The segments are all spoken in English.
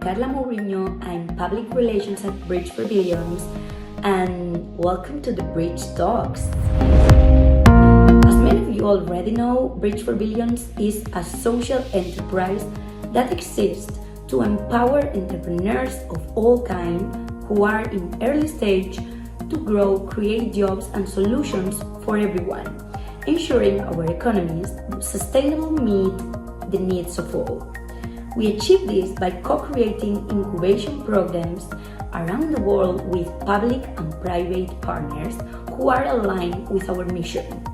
Carla Mourinho. I'm Public Relations at Bridge for Billions, and welcome to the Bridge Talks. As many of you already know, Bridge for Billions is a social enterprise that exists to empower entrepreneurs of all kinds who are in early stage to grow, create jobs and solutions for everyone, ensuring our economies sustainable meet the needs of all. We achieve this by co-creating incubation programs around the world with public and private partners who are aligned with our mission.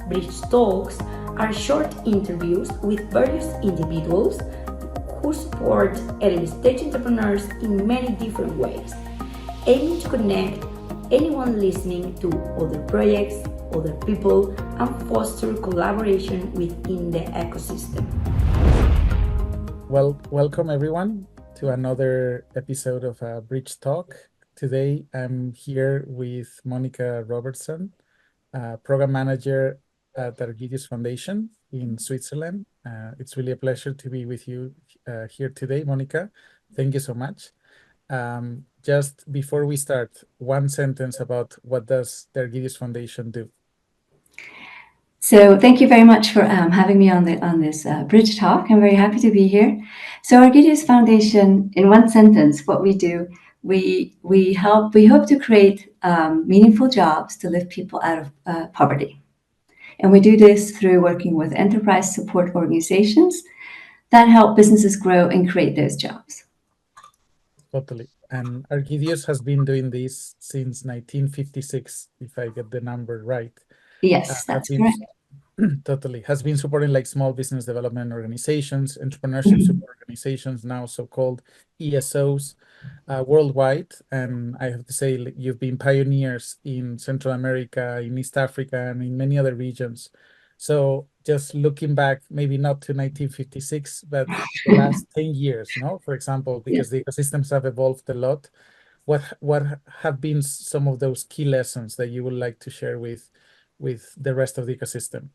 Bridge Talks are short interviews with various individuals who support early-stage entrepreneurs in many different ways, aiming to connect anyone listening to other projects, other people, and foster collaboration within the ecosystem. Well, welcome everyone to another episode of Bridge Talk. Today I'm here with Monika Robertson, Program Manager at Argidius Foundation in Switzerland. It's really a pleasure to be with you here today, Monika. Thank you so much. Just before we start, one sentence about what does the Argidius Foundation do? So thank you very much for having me on this Bridge Talk. I'm very happy to be here. So Argidius Foundation, in one sentence, what we do, we hope to create meaningful jobs to lift people out of poverty. And we do this through working with enterprise support organizations that help businesses grow and create those jobs. Totally. And Argidius has been doing this since 1956, if I get the number right. Yes, that's correct. Totally. Has been supporting like small business development organizations, entrepreneurship support organizations, now so-called ESOs worldwide. And I have to say, you've been pioneers in Central America, in East Africa, and in many other regions. So just looking back, maybe not to 1956, but the last 10 years, for example, because the ecosystems have evolved a lot. What have been some of those key lessons that you would like to share with the rest of the ecosystem?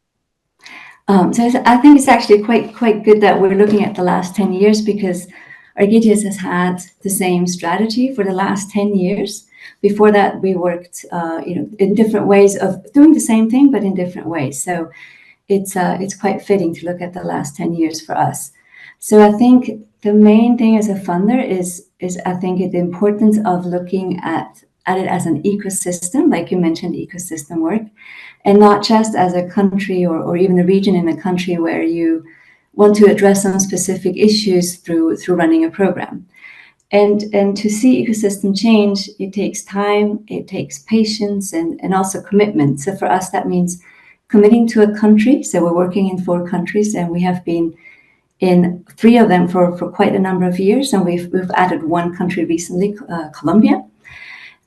So I think it's actually quite good that we're looking at the last 10 years because Argidius has had the same strategy for the last 10 years. Before that, we worked in different ways of doing the same thing, but in different ways. So it's quite fitting to look at the last 10 years for us. So I think the main thing as a funder is I think the importance of looking at it as an ecosystem, like you mentioned, ecosystem work, and not just as a country or even a region in a country where you want to address some specific issues through running a program. And to see ecosystem change, it takes time, it takes patience, and also commitment. So for us, that means committing to a country. So we're working in 4 countries, and we have been in 3 of them for quite a number of years, and we've added 1 country recently, Colombia.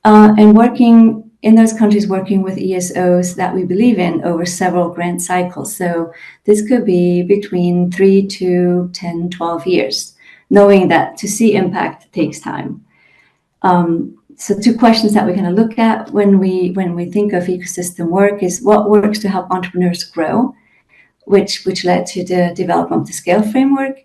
And working in those countries, working with ESOs that we believe in over several grant cycles. So this could be between 3 to 10, 12 years, knowing that to see impact takes time. So 2 questions that we're going to look at when we think of ecosystem work is what works to help entrepreneurs grow, which led to the development of the scale framework.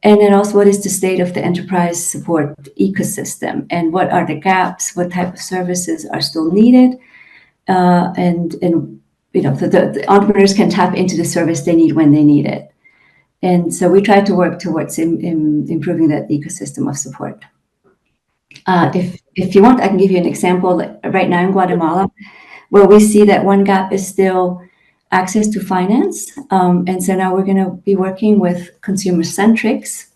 And then also, what is the state of the enterprise support ecosystem, and what are the gaps? What type of services are still needed? And the entrepreneurs can tap into the service they need when they need it. And so we try to work towards improving that ecosystem of support. If you want, I can give you an example. Right now in Guatemala, where we see that one gap is still access to finance. And so now we're going to be working with Consumer Centrics.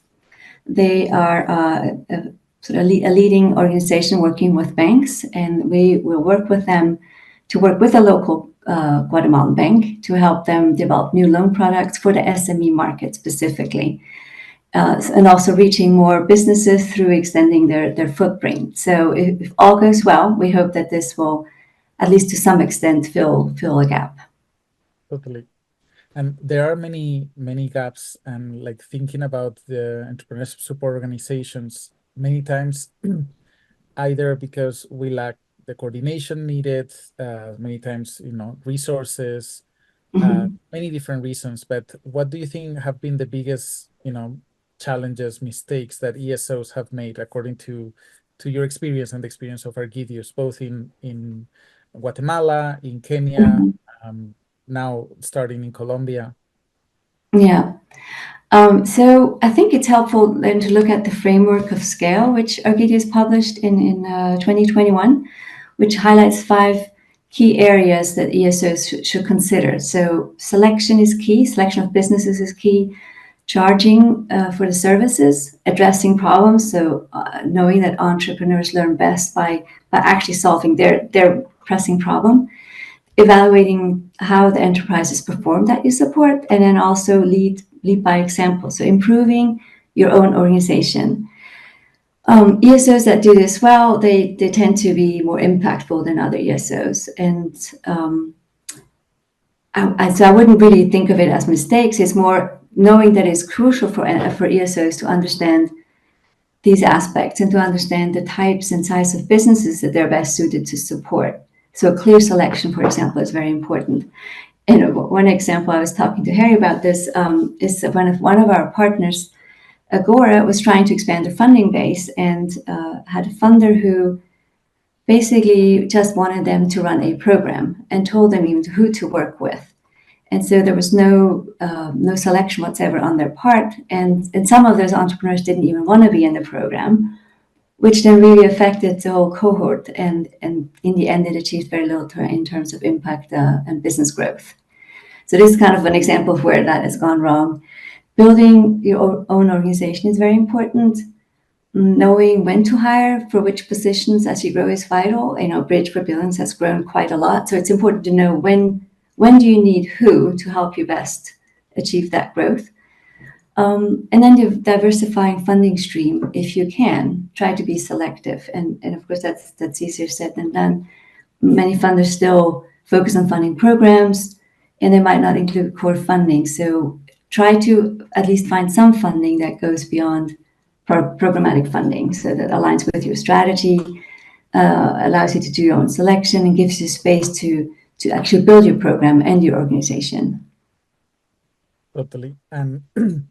They are a leading organization working with banks, and we will work with them to work with a local Guatemalan bank to help them develop new loan products for the SME market specifically, and also reaching more businesses through extending their footprint. So if all goes well, we hope that this will, at least to some extent, fill a gap. Totally. And there are many gaps, and like thinking about the entrepreneurship support organizations, many times either because we lack the coordination needed, many times, resources, many different reasons. But what do you think have been the biggest, challenges, mistakes that ESOs have made according to your experience and the experience of Argidius, both in Guatemala, in Kenya, now starting in Colombia? Yeah. So I think it's helpful then to look at the framework of scale, which Argidius published in 2021, which highlights 5 key areas that ESOs should consider. So selection is key, selection of businesses is key, charging for the services, addressing problems, so knowing that entrepreneurs learn best by actually solving their pressing problem, evaluating how the enterprises perform that you support, and then also lead by example, so improving your own organization. ESOs that do this well, they tend to be more impactful than other ESOs, and so I wouldn't really think of it as mistakes. It's more knowing that it's crucial for ESOs to understand these aspects and to understand the types and size of businesses that they're best suited to support. So clear selection, for example, is very important. And one example, I was talking to Harry about this, is that one of our partners, Agora, was trying to expand their funding base and had a funder who basically just wanted them to run a program and told them even who to work with. And so there was no selection whatsoever on their part. And some of those entrepreneurs didn't even want to be in the program, which then really affected the whole cohort. And in the end, it achieved very little in terms of impact and business growth. So this is kind of an example of where that has gone wrong. Building your own organization is very important. Knowing when to hire for which positions as you grow is vital. Bridge for Billions has grown quite a lot. So it's important to know when do you need who to help you best achieve that growth. And then diversifying funding stream if you can. Try to be selective. And of course, that's easier said than done. Many funders still focus on funding programs, and they might not include core funding. So try to at least find some funding that goes beyond programmatic funding, so that aligns with your strategy, allows you to do your own selection, and gives you space to actually build your program and your organization. Totally. And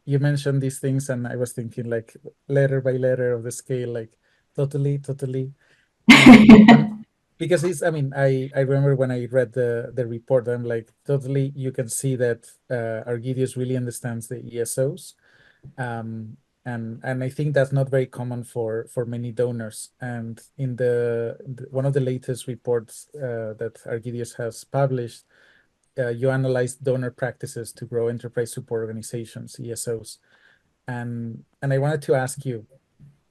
you mentioned these things, and I was thinking like letter by letter of the scale, like totally. Because I remember when I read the report, I'm like, totally, you can see that Argidius really understands the ESOs. And I think that's not very common for many donors. And in one of the latest reports that Argidius has published, you analyzed donor practices to grow enterprise support organizations, ESOs. And I wanted to ask you,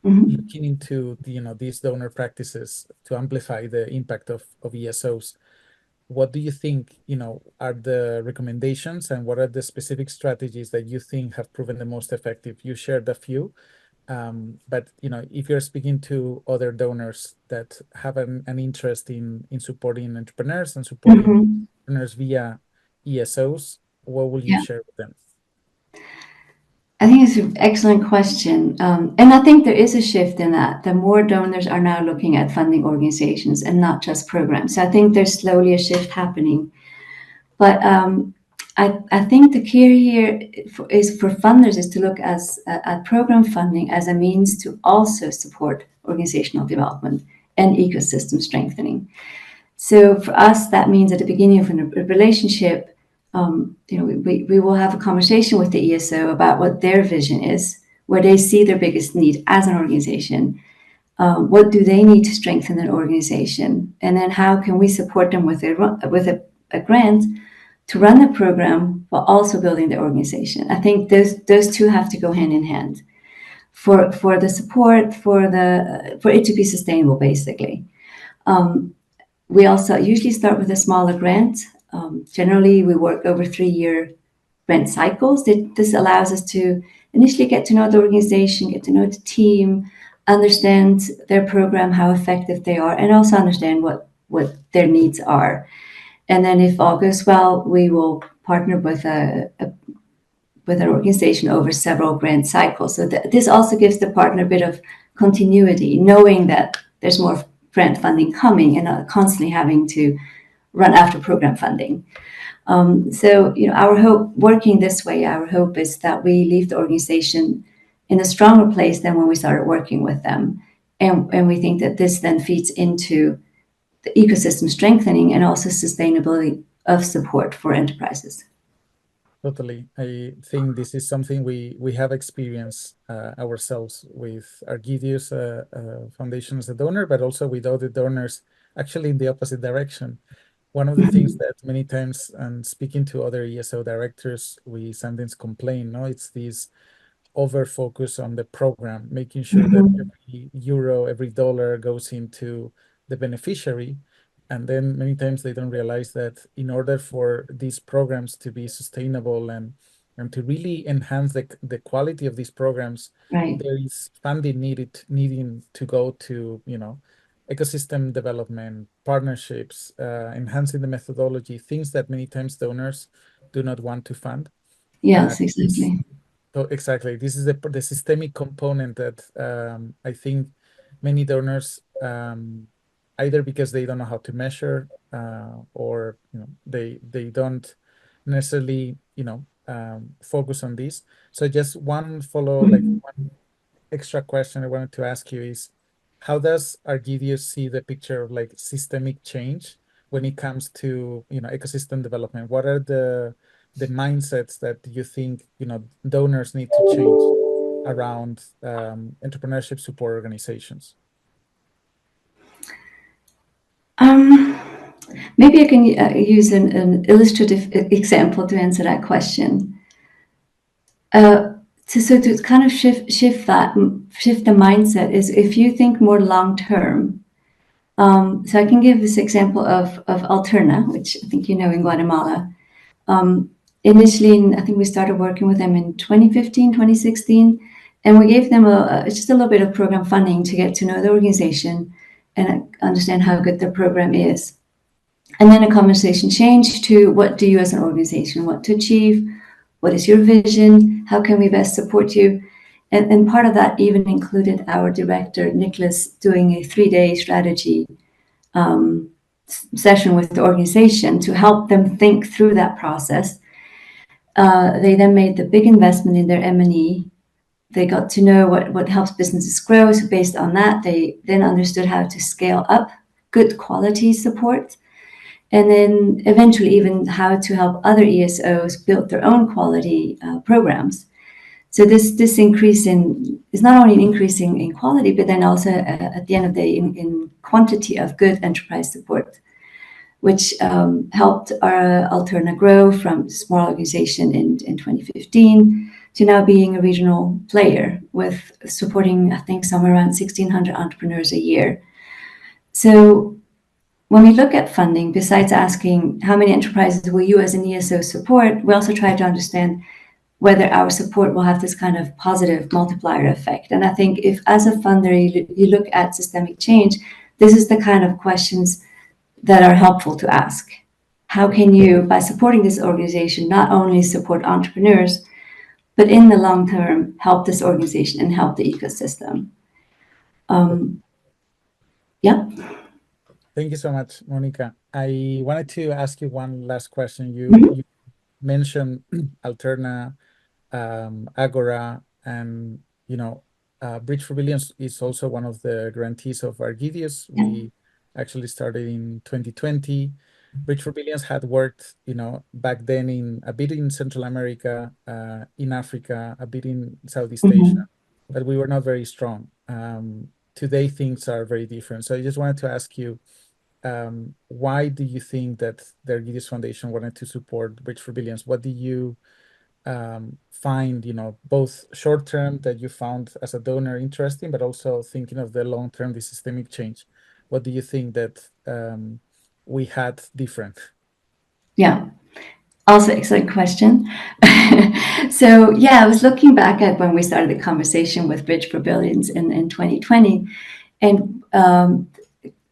looking into these donor practices to amplify the impact of ESOs, what do you think are the recommendations, and what are the specific strategies that you think have proven the most effective? You shared a few, but if you're speaking to other donors that have an interest in supporting entrepreneurs and supporting entrepreneurs via ESOs, what will you share with them? I think it's an excellent question. And I think there is a shift in that. The more donors are now looking at funding organizations and not just programs. So I think there's slowly a shift happening. But I think the key here is for funders is to look at program funding as a means to also support organizational development and ecosystem strengthening. So for us, that means at the beginning of a relationship, we will have a conversation with the ESO about what their vision is, where they see their biggest need as an organization. What do they need to strengthen their organization? And then how can we support them with a grant to run the program while also building the organization? I think those two have to go hand in hand for the support, for it to be sustainable, basically. We also usually start with a smaller grant. Generally, we work over 3-year grant cycles. This allows us to initially get to know the organization, get to know the team, understand their program, how effective they are, and also understand what their needs are. And then if all goes well, we will partner with an organization over several grant cycles. So this also gives the partner a bit of continuity, knowing that there's more grant funding coming and not constantly having to run after program funding. So our hope, working this way, our hope is that we leave the organization in a stronger place than when we started working with them. And we think that this then feeds into the ecosystem strengthening and also sustainability of support for enterprises. Totally. I think this is something we have experienced ourselves with Argidius Foundation as a donor, but also with other donors actually in the opposite direction. One of the things that many times, and speaking to other ESO directors, we sometimes complain, no, it's this over focus on the program, making sure that every euro, every dollar goes into the beneficiary. And then many times they don't realize that in order for these programs to be sustainable and to really enhance the quality of these programs, Right. there is funding needing to go to, ecosystem development, partnerships, enhancing the methodology, things that many times donors do not want to fund. Yes, exactly. So exactly, this is the systemic component that I think many donors, either because they don't know how to measure, or they don't necessarily focus on this. So just one one extra question I wanted to ask you is, how does Argidius see the picture of like systemic change when it comes to ecosystem development? What are the mindsets that you think donors need to change around entrepreneurship support organizations? Maybe I can use an illustrative example to answer that question. To kind of shift the mindset is, if you think more long term. So I can give this example of Alterna, which I think you know, in Guatemala. Initially, I think we started working with them in 2015, 2016, and we gave them just a little bit of program funding to get to know the organization and understand how good their program is. And then a conversation changed to, what do you as an organization want to achieve? What is your vision? How can we best support you? And part of that even included our director, Nicholas, doing a 3-day strategy session with the organization to help them think through that process. They then made the big investment in their M&E. They got to know what helps businesses grow. So based on that, they then understood how to scale up good quality support. And then eventually even how to help other ESOs build their own quality programs. So this increase is not only an increase in quality, but then also at the end of the day in quantity of good enterprise support, which helped our Alterna grow from a small organization in 2015 to now being a regional player with supporting, I think, somewhere around 1,600 entrepreneurs a year. So when we look at funding, besides asking how many enterprises will you as an ESO support, we also try to understand whether our support will have this kind of positive multiplier effect. And I think if, as a funder, you look at systemic change, this is the kind of questions that are helpful to ask. How can you, by supporting this organization, not only support entrepreneurs, but in the long term, help this organization and help the ecosystem? Yeah. Thank you so much, Monika. I wanted to ask you one last question. You mentioned Alterna, Agora, and Bridge for Billions is also one of the grantees of Argidius. We actually started in 2020. Bridge for Billions had worked, back then a bit in Central America, in Africa, a bit in Southeast Asia, but we were not very strong. Today things are very different. So I just wanted to ask you, why do you think that the Argidius Foundation wanted to support Bridge for Billions? What do you find, both short term that you found as a donor interesting, but also thinking of the long term, the systemic change? What do you think that we had different? Yeah, also excellent question. So I was looking back at when we started the conversation with Bridge for Billions in 2020, and a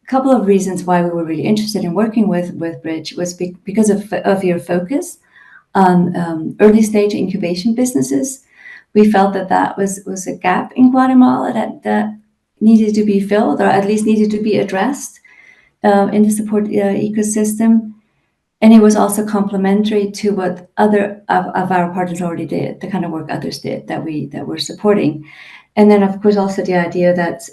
couple of reasons why we were really interested in working with Bridge was because of your focus on early stage incubation businesses. We felt that was a gap in Guatemala that needed to be filled, or at least needed to be addressed in the support ecosystem. And it was also complementary to what other of our partners already did, the kind of work others did that we're supporting. And then, of course, also the idea that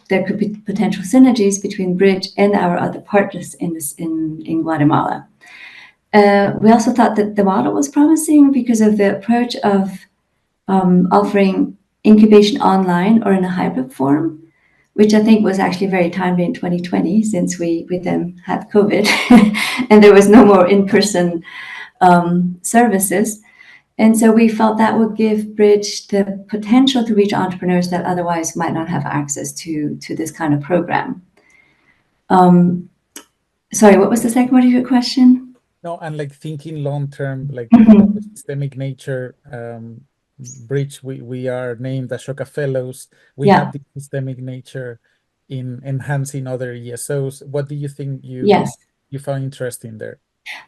there could be potential synergies between Bridge and our other partners in Guatemala. We also thought that the model was promising because of the approach of offering incubation online or in a hybrid form, which I think was actually very timely in 2020, since we then had COVID and there was no more in-person services. And so we felt that would give Bridge the potential to reach entrepreneurs that otherwise might not have access to this kind of program. Sorry, what was the second part of your question? No, and like thinking long term, like the systemic nature, Bridge, we are named Ashoka Fellows. We Yeah. have the systemic nature in enhancing other ESOs. What do you think Yes. you found interesting there?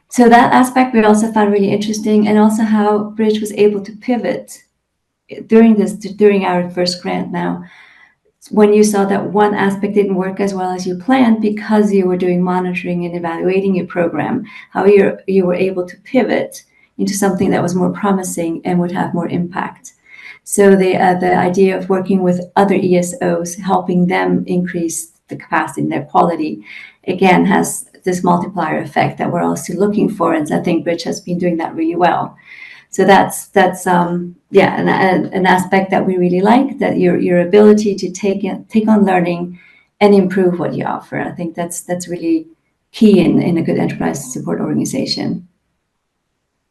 So that aspect we also found really interesting, and also how Bridge was able to pivot during our first grant now, when you saw that one aspect didn't work as well as you planned because you were doing monitoring and evaluating your program, how you were able to pivot into something that was more promising and would have more impact. So the idea of working with other ESOs, helping them increase the capacity and their quality, again, has this multiplier effect that we're also looking for. And I think Bridge has been doing that really well. So that's an aspect that we really like, that your ability to take on learning and improve what you offer. I think that's really key in a good enterprise support organization.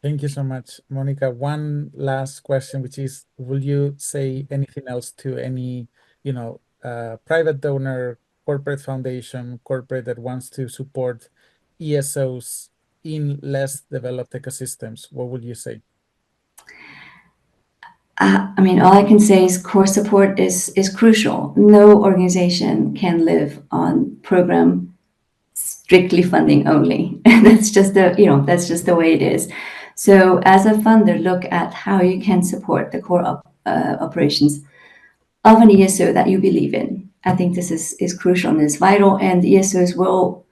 Thank you so much, Monika. One last question, which is, will you say anything else to any, private donor, corporate foundation, corporate that wants to support ESOs in less developed ecosystems? What would you say? I mean, all I can say is core support is crucial. No organization can live on program strictly funding only. That's just the way it is. So as a funder, look at how you can support the core operations of an ESO that you believe in. I think this is crucial and is vital, and the ESOs will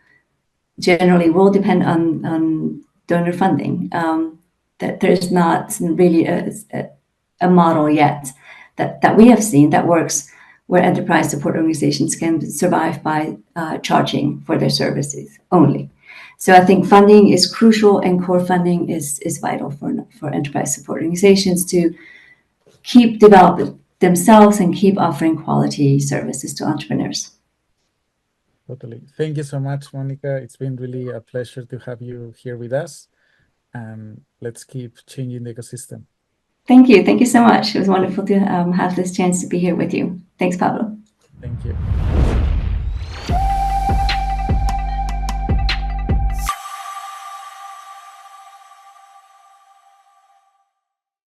depend on donor funding. That there's not really a model yet that we have seen that works, where enterprise support organizations can survive by charging for their services only. So I think funding is crucial, and core funding is vital for enterprise support organizations to keep developing themselves and keep offering quality services to entrepreneurs. Totally. Thank you so much, Monika. It's been really a pleasure to have you here with us, and let's keep changing the ecosystem. Thank you. Thank you so much. It was wonderful to have this chance to be here with you. Thanks, Pablo. Thank you.